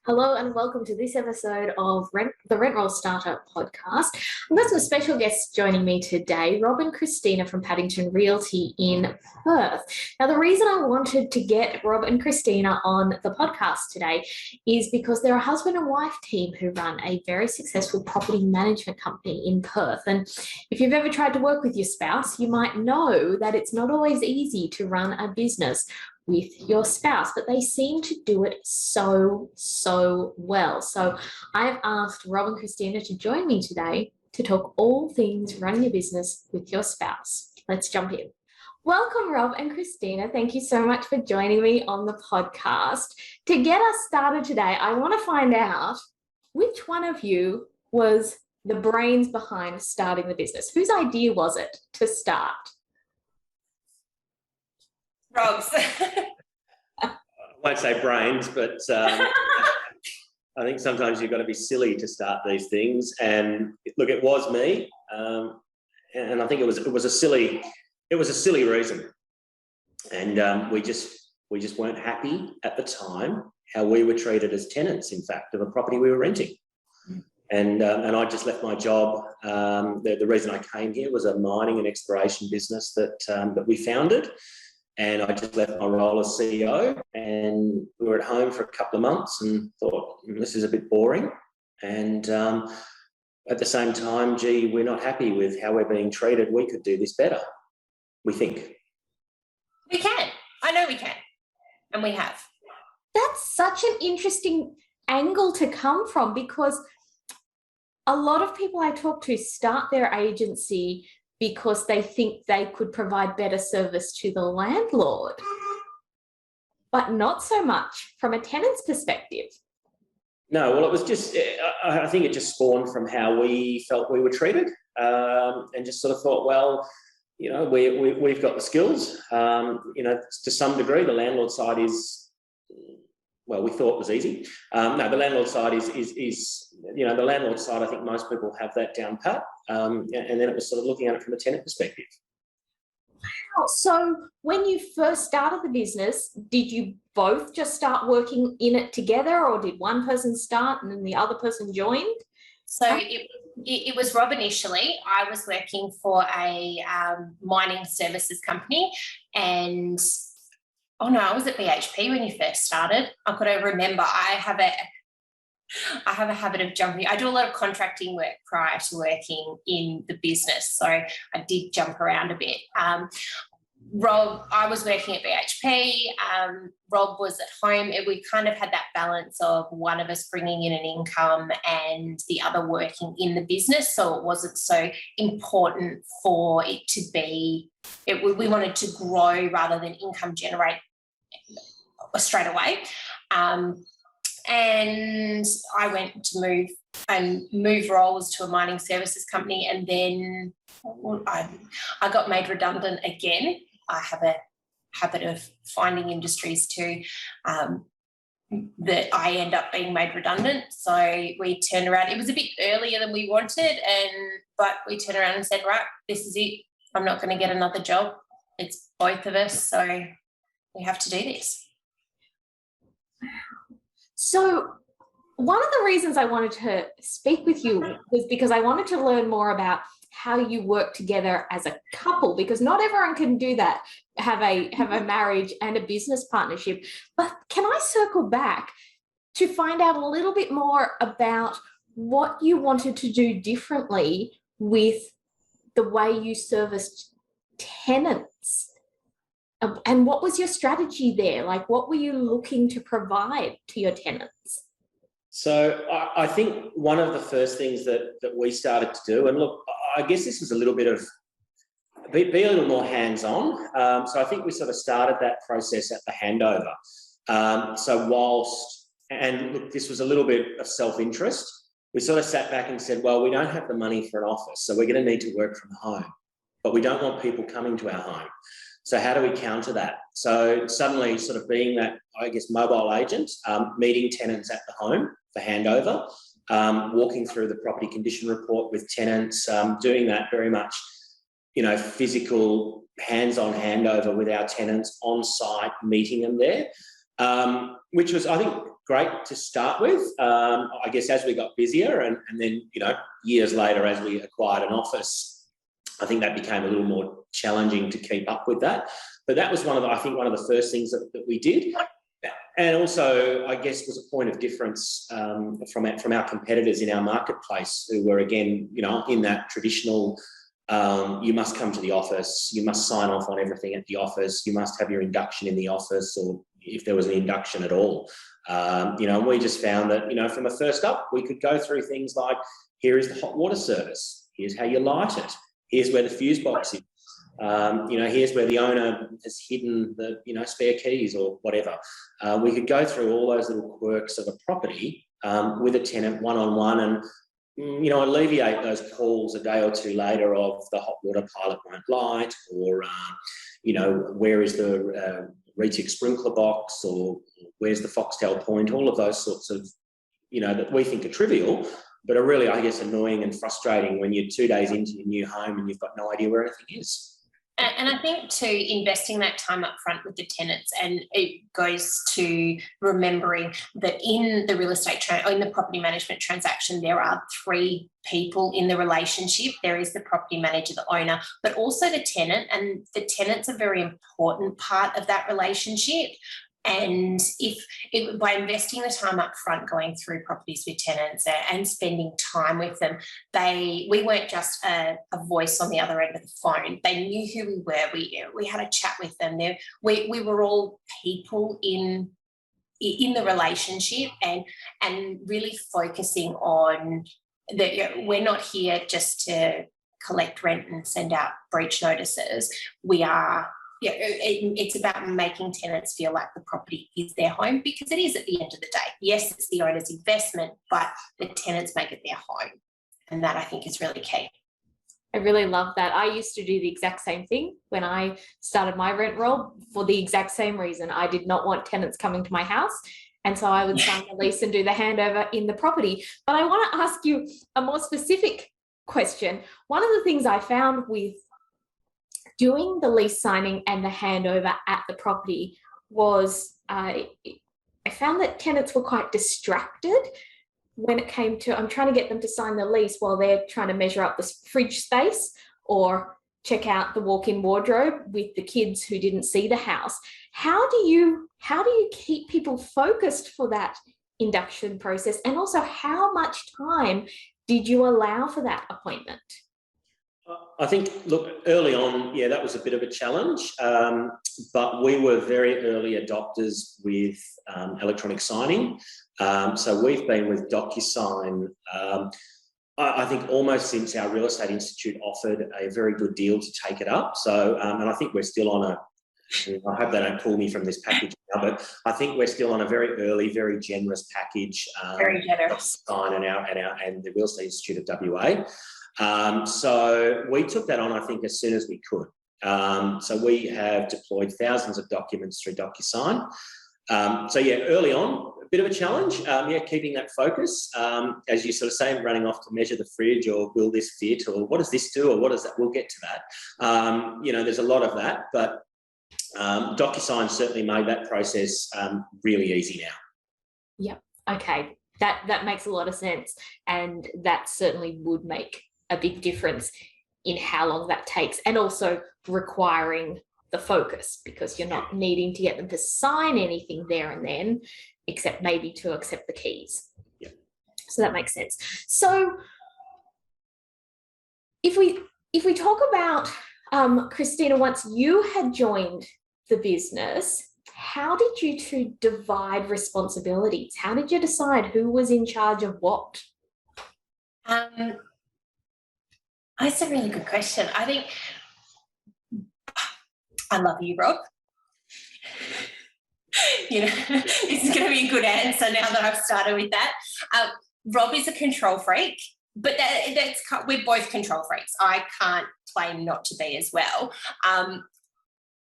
Hello and welcome to this episode of the Rent Roll Startup Podcast. I've got some special guests joining me today, Rob and Christina from Paddington Realty in Perth. Now, the reason I wanted to get Rob and Christina on the podcast today is because they're a husband and wife team who run a very successful property management company in Perth. And if you've ever tried to work with your spouse, you might know that it's not always easy to run a business with your spouse, but they seem to do it so well. So I've asked Rob and Christina to join me today to talk all things running a business with your spouse. Let's jump in. Welcome, Rob and Christina. Thank you so much for joining me on the podcast. To get us started today, I want to find out which one of you was the brains behind starting the business. Whose idea was it to start? Rob's. I won't say brains, but I think sometimes you've got to be silly to start these things. And look, it was me, and I think it was a silly reason. And we just weren't happy at the time how we were treated as tenants, in fact, of a property we were renting. And I just left my job. The reason I came here was a mining and exploration business that we founded. And I just left my role as CEO, and we were at home for a couple of months and thought, this is a bit boring. And at the same time, we're not happy with how we're being treated. We could do this better, we think. We can. I know we can. And we have. That's such an interesting angle to come from, because a lot of people I talk to start their agency because they think they could provide better service to the landlord, but not so much from a tenant's perspective. No, well, it was just, I think it just spawned from how we felt we were treated, and just sort of thought, well, you know, we've got the skills. You know, to some degree, the landlord side is, well, we thought it was easy. No, the landlord side is you know, the landlord side, I think most people have that down pat. And then it was sort of looking at it from a tenant perspective. Wow. So when you first started the business, did you both just start working in it together, or did one person start and then the other person joined? So it was Rob initially. I was working for a mining services company, and I was at BHP when you first started. I've got to remember, I have a habit of jumping. I do a lot of contracting work prior to working in the business, so I did jump around a bit. Rob, I was working at BHP. Rob was at home. We kind of had that balance of one of us bringing in an income and the other working in the business, so it wasn't so important for it to be. We wanted to grow rather than income generate straight away. And I went to move roles to a mining services company, and then I got made redundant again. I have a habit of finding industries too that I end up being made redundant. So we turned around. It was a bit earlier than we wanted, but we turned around and said, right, this is it. I'm not going to get another job. It's both of us, so we have to do this. So one of the reasons I wanted to speak with you was because I wanted to learn more about how you work together as a couple, because not everyone can do that, have a marriage and a business partnership. But can I circle back to find out a little bit more about what you wanted to do differently with the way you serviced tenants? And what was your strategy there? Like, what were you looking to provide to your tenants? So I think one of the first things that we started to do, and look, I guess this was a little bit of be a little more hands-on. So I think we sort of started that process at the handover. So and look, this was a little bit of self-interest. We sort of sat back and said, well, we don't have the money for an office, so we're going to need to work from home, but we don't want people coming to our home. So how do we counter that? So suddenly sort of being that, I guess, mobile agent, meeting tenants at the home for handover, walking through the property condition report with tenants, doing that very much, you know, physical hands-on handover with our tenants on site, meeting them there, which was, I think, great to start with. I guess as we got busier and then, years later, as we acquired an office, I think that became a little more challenging to keep up with that. But that was one of the first things that we did. And also, I guess, was a point of difference from our competitors in our marketplace, who were, again, in that traditional, you must come to the office, you must sign off on everything at the office, you must have your induction in the office, or if there was an induction at all. And we just found that, from the first up, we could go through things like, here is the hot water service, here's how you light it, here's where the fuse box is. Here's where the owner has hidden the, spare keys or whatever. We could go through all those little quirks of a property with a tenant one-on-one and, alleviate those calls a day or two later of the hot water pilot won't light, or, where is the retic sprinkler box, or where's the foxtail point, all of those sorts of, that we think are trivial, but are really, I guess, annoying and frustrating when you're 2 days into your new home and you've got no idea where anything is. And I think too, investing that time up front with the tenants, and it goes to remembering that in the real estate in the property management transaction, there are 3 people in the relationship. There is the property manager, the owner, but also the tenant, and the tenant's a very important part of that relationship. And by investing the time up front, going through properties with tenants and spending time with them, we weren't just a voice on the other end of the phone. They knew who we were. We had a chat with them. We were all people in the relationship, and really focusing on that. We're not here just to collect rent and send out breach notices. We are. It's about making tenants feel like the property is their home, because it is at the end of the day. Yes, it's the owner's investment, but the tenants make it their home. And that, I think, is really key. I really love that. I used to do the exact same thing when I started my rent roll, for the exact same reason. I did not want tenants coming to my house. And so I would sign the lease and do the handover in the property. But I want to ask you a more specific question. One of the things I found with doing the lease signing and the handover at the property was I found that tenants were quite distracted when it came to, I'm trying to get them to sign the lease while they're trying to measure up the fridge space or check out the walk-in wardrobe with the kids who didn't see the house. How do you keep people focused for that induction process? And also, how much time did you allow for that appointment? I think, look, early on, that was a bit of a challenge, but we were very early adopters with electronic signing. So we've been with DocuSign, I think, almost since our Real Estate Institute offered a very good deal to take it up. So, and I think we're still on I hope they don't pull me from this package now, but I think we're still on a very early, very generous package. Very generous. DocuSign and the Real Estate Institute of WA. So we took that on, I think, as soon as we could. So we have deployed thousands of documents through DocuSign. Early on, a bit of a challenge. Keeping that focus. As you sort of say, running off to measure the fridge, or will this fit, or what does this do, or what does that? We'll get to that. There's a lot of that, but DocuSign certainly made that process really easy now. Yep. Okay. That makes a lot of sense, and that certainly would make a big difference in how long that takes, and also requiring the focus, because you're not needing to get them to sign anything there and then, except maybe to accept the keys. Yeah. So that makes sense. So if we talk about Christina, once you had joined the business, how did you two divide responsibilities? How did you decide who was in charge of what? That's a really good question. I think I love you, Rob. This is going to be a good answer now that I've started with that. Rob is a control freak, but we're both control freaks. I can't claim not to be as well.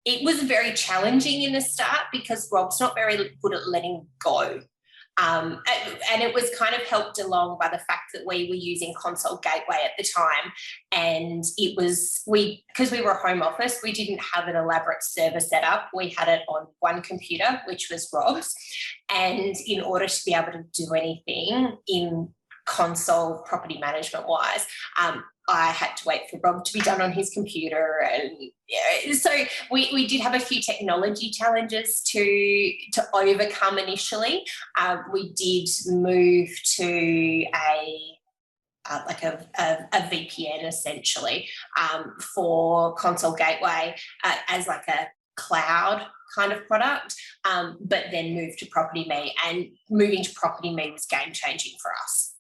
It was very challenging in the start because Rob's not very good at letting go. And it was kind of helped along by the fact that we were using Console Gateway at the time, and it was because we were a home office, we didn't have an elaborate server set up. We had it on one computer, which was Rob's, and in order to be able to do anything in Console property management wise, I had to wait for Rob to be done on his computer, and so we did have a few technology challenges to overcome initially. We did move to a VPN essentially for Console Gateway as like a cloud kind of product, but then moved to Property Me, and moving to Property Me was game changing for us.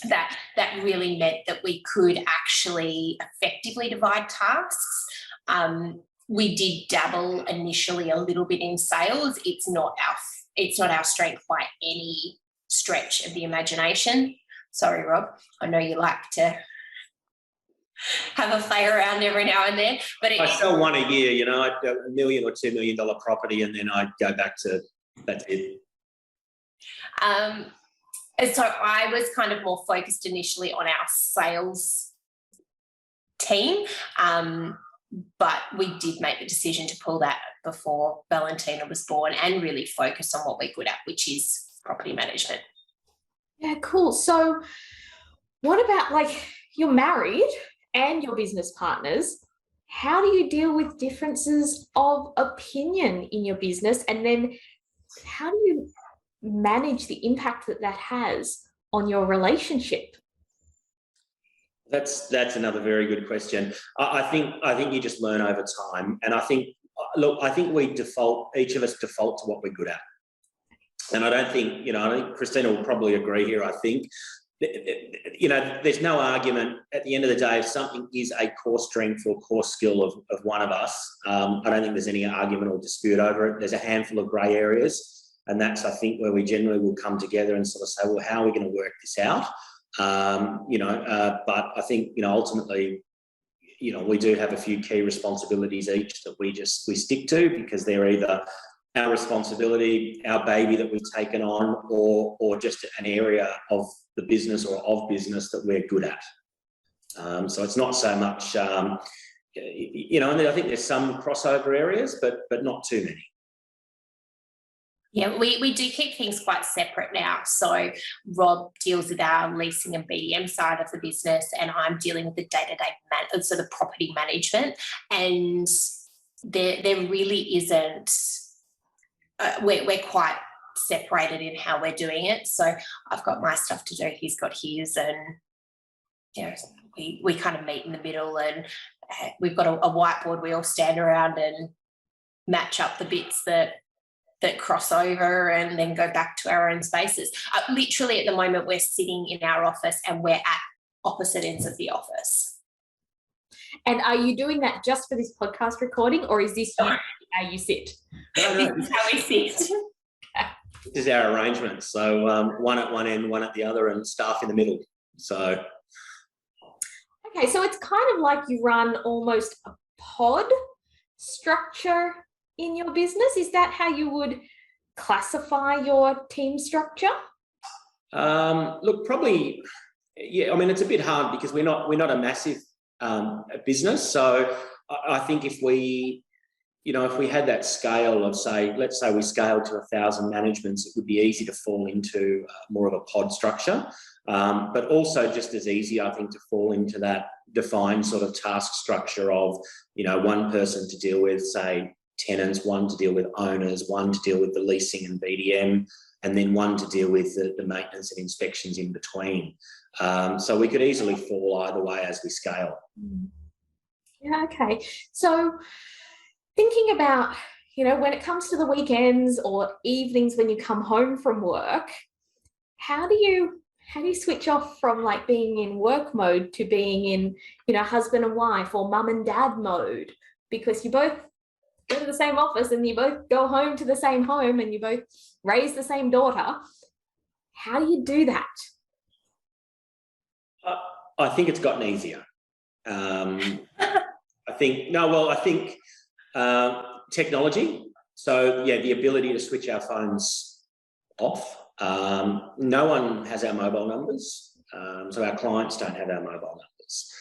That really meant that we could actually effectively divide tasks. We did dabble initially a little bit in sales. It's not our strength by any stretch of the imagination. Sorry, Rob. I know you like to have a play around every now and then, but I sell one a year. You know, I'd go $1 million or $2 million property, and then I'd go back to that's it. And so I was kind of more focused initially on our sales team, but we did make the decision to pull that before Valentina was born and really focus on what we're good at, which is property management. Yeah, cool. So what about, like, you're married and your business partners? How do you deal with differences of opinion in your business? And then how do you manage the impact that has on your relationship? That's another very good question. I think you just learn over time, and I think each of us default to what we're good at, and I think Christina will probably agree here. I think there's no argument at the end of the day if something is a core strength or core skill of one of us. I don't think there's any argument or dispute over it. There's a handful of grey areas. And that's, I think, where we generally will come together and sort of say, well, how are we going to work this out? But I think, ultimately, we do have a few key responsibilities each that we stick to, because they're either our responsibility, our baby that we've taken on, or just an area of the business or of business that we're good at. So it's not so much, and I think there's some crossover areas, but not too many. Yeah, we do keep things quite separate now. So Rob deals with our leasing and BDM side of the business, and I'm dealing with the day-to-day, so the property management. And there really isn't. We're quite separated in how we're doing it. So I've got my stuff to do, he's got his, and we kind of meet in the middle, and we've got a whiteboard we all stand around and match up the bits that cross over and then go back to our own spaces. Literally at the moment we're sitting in our office and we're at opposite ends of the office. And are you doing that just for this podcast recording, or is this how you sit? No. This is how we sit. This is our arrangement. So one at one end, one at the other, and staff in the middle. So. Okay, so it's kind of like you run almost a pod structure in your business. Is that how you would classify your team structure? Look, probably, yeah. I mean, it's a bit hard because we're not a massive business. So I think if we had that scale of, let's say we scaled to 1,000 managements, it would be easy to fall into more of a pod structure. But also just as easy, I think, to fall into that defined sort of task structure of, one person to deal with, say, tenants, one to deal with owners, one to deal with the leasing and BDM, and then one to deal with the maintenance and inspections in between. So we could easily fall either way as we scale. Yeah, okay. So thinking about, when it comes to the weekends or evenings when you come home from work, how do you switch off from like being in work mode to being in, husband and wife or mum and dad mode? Because you both go to the same office and you both go home to the same home and you both raise the same daughter. How do you do that? I think it's gotten easier. I think technology. So, yeah, the ability to switch our phones off No one has our mobile numbers, so our clients don't have our mobile numbers.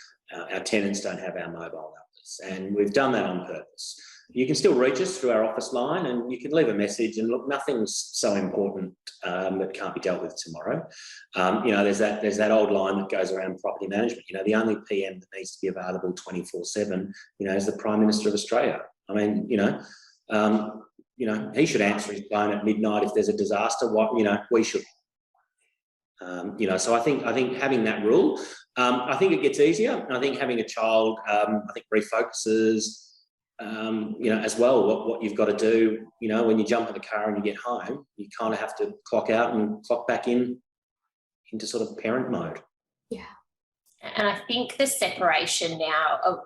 Our tenants don't have our mobile numbers, and we've done that on purpose. You can still reach us through our office line, and you can leave a message, and look, nothing's so important that can't be dealt with tomorrow. There's that old line that goes around property management. The only PM that needs to be available 24/7, is the Prime Minister of Australia. I mean, he should answer his phone at midnight if there's a disaster. We should. So I think having that rule, I think it gets easier. I think having a child, refocuses, as well what you've got to do. When you jump in the car and you get home, you kind of have to clock out and clock back into sort of parent mode. Yeah. And I think the separation now of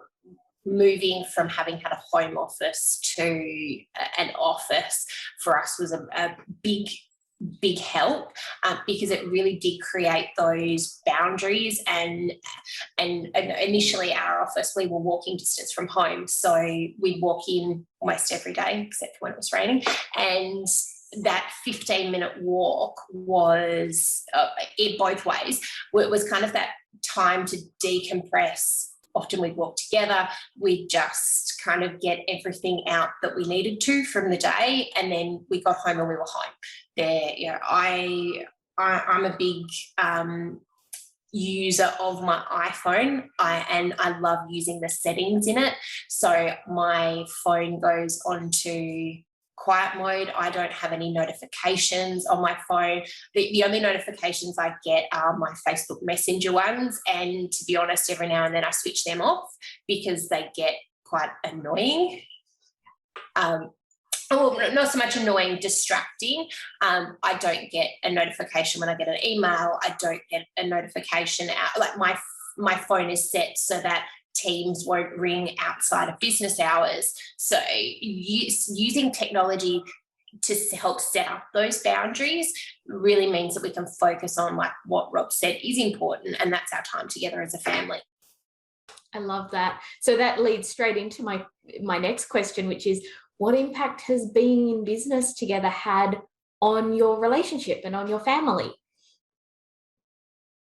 moving from having had a home office to an office for us was a big help, because it really did create those boundaries, and initially our office, we were walking distance from home, so we'd walk in almost every day except when it was raining, and that 15-minute walk was in both ways. It was kind of that time to decompress. Often we'd walk together, we'd just kind of get everything out that we needed to from the day, and then we got home and we were home. I'm a big user of my iPhone, and I love using the settings in it. So my phone goes onto quiet mode. I don't have any notifications on my phone. The only notifications I get are my Facebook Messenger ones, and to be honest, every now and then I switch them off because they get quite annoying. Not so much annoying, distracting. I don't get a notification when I get an email. I don't get a notification out. Like my phone is set so that Teams won't ring outside of business hours. So using technology to help set up those boundaries really means that we can focus on, like what Rob said is important, and that's our time together as a family. I love that. So that leads straight into my next question, which is, what impact has being in business together had on your relationship and on your family?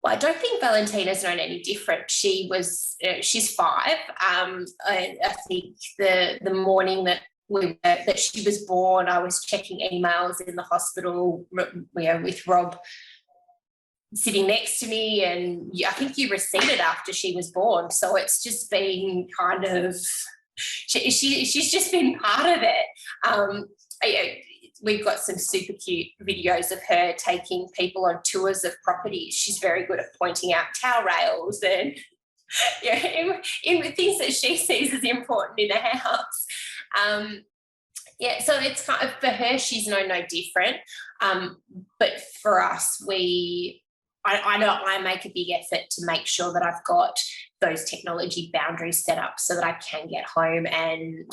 Well, I don't think Valentina's known any different. She's 5. I think the morning that she was born, I was checking emails in the hospital, with Rob sitting next to me, and I think you receded after she was born. So it's just been kind of, she's just been part of it. We've got some super cute videos of her taking people on tours of properties. She's very good at pointing out towel rails and in things that she sees as important in a house. So it's kind of, for her, she's no different. But for us, I know I make a big effort to make sure that I've got those technology boundaries set up so that I can get home and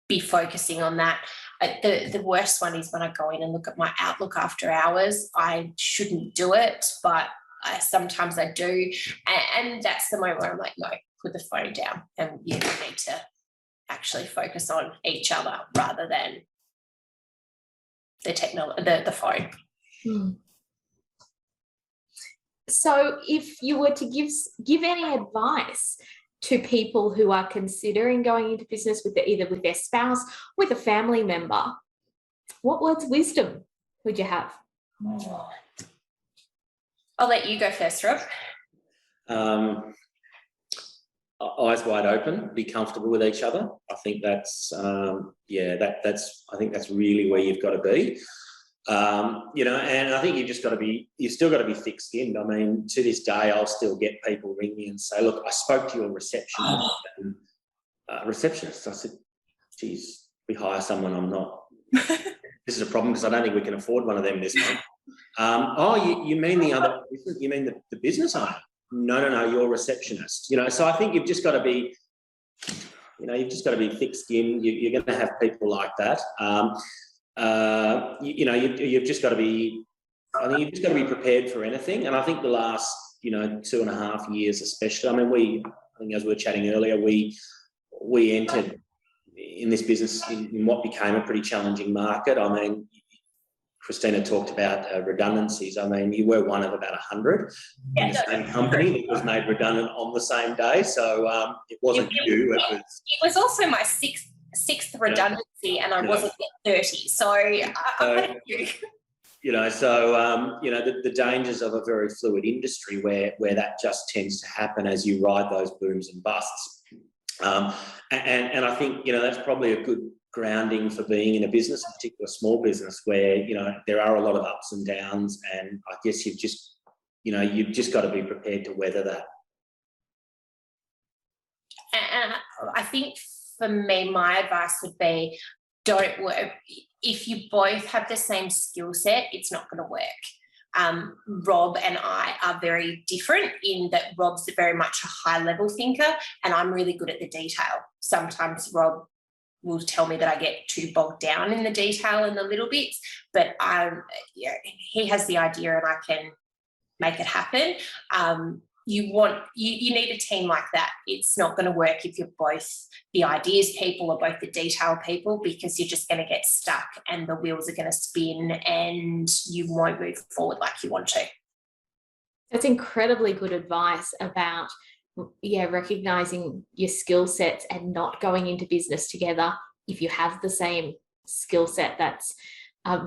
be focusing on that. The worst one is when I go in and look at my Outlook after hours. I shouldn't do it, but sometimes I do. And that's the moment where I'm like, no, put the phone down, and you need to actually focus on each other rather than the phone. So if you were to give any advice to people who are considering going into business either with their spouse, with a family member, what words of wisdom would you have? I'll let you go first, Rob. Eyes wide open, be comfortable with each other. I think that's I think that's really where you've got to be. And I think you've still got to be thick-skinned. I mean, to this day, I'll still get people ring me and say, look, I spoke to your receptionist. I said, geez, we hire someone I'm not. This is a problem because I don't think we can afford one of them this month. You mean the other business? You mean the business owner? No, you're a receptionist. So I think you've just got to be, thick-skinned. You're going to have people like that. You've just got to be, I think you've just got to be prepared for anything. And I think the last, 2.5 years especially, I think as we were chatting earlier, we entered in this business in what became a pretty challenging market. I mean, Christina talked about redundancies. I mean, you were one of about 100 in the same company that was made redundant on the same day. So it wasn't you. It was also my sixth redundancy, and I wasn't yet 30. So I had you. The dangers of a very fluid industry where that just tends to happen as you ride those booms and busts. And I think, that's probably a good grounding for being in a business, in particular a small business where, there are a lot of ups and downs, and I guess you've just got to be prepared to weather that. And I think for me, my advice would be, don't work. If you both have the same skill set, it's not going to work. Rob and I are very different in that Rob's very much a high-level thinker, and I'm really good at the detail. Sometimes Rob will tell me that I get too bogged down in the detail and the little bits, but he has the idea and I can make it happen. You need a team like that. It's not going to work if you're both the ideas people or both the detail people, because you're just going to get stuck and the wheels are going to spin and you won't move forward like you want to. That's incredibly good advice about recognizing your skill sets and not going into business together if you have the same skill set. That's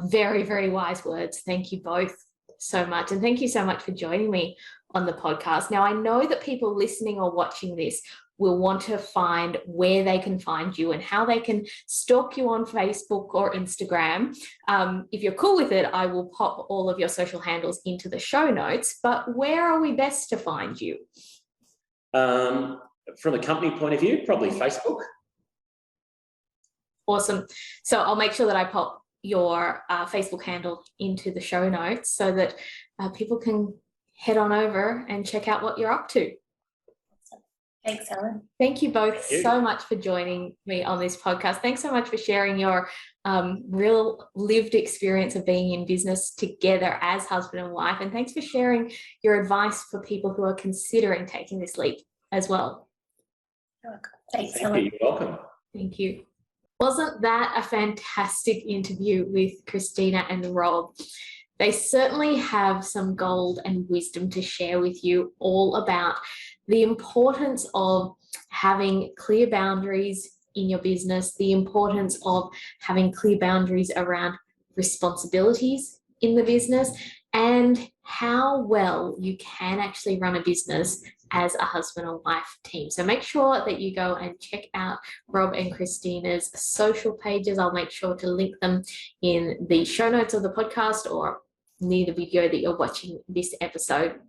very, very wise words. Thank you both so much. And thank you so much for joining me on the podcast. Now, I know that people listening or watching this will want to find where they can find you and how they can stalk you on Facebook or Instagram. If you're cool with it, I will pop all of your social handles into the show notes, but where are we best to find you? From a company point of view, probably Facebook. Awesome. So I'll make sure that I pop your Facebook handle into the show notes so that people can head on over and check out what you're up to. Thanks, Ellen. Thank you both so much for joining me on this podcast. Thanks so much for sharing your real lived experience of being in business together as husband and wife. And thanks for sharing your advice for people who are considering taking this leap as well. You're welcome. Thanks, Ellen. You're welcome. Thank you. Wasn't that a fantastic interview with Christina and Rob? They certainly have some gold and wisdom to share with you all about the importance of having clear boundaries in your business, the importance of having clear boundaries around responsibilities in the business, and how well you can actually run a business as a husband and wife team. So make sure that you go and check out Rob and Christina's social pages. I'll make sure to link them in the show notes of the podcast or near the video that you're watching this episode.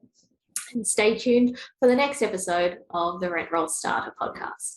And stay tuned for the next episode of the Rent Roll Starter podcast.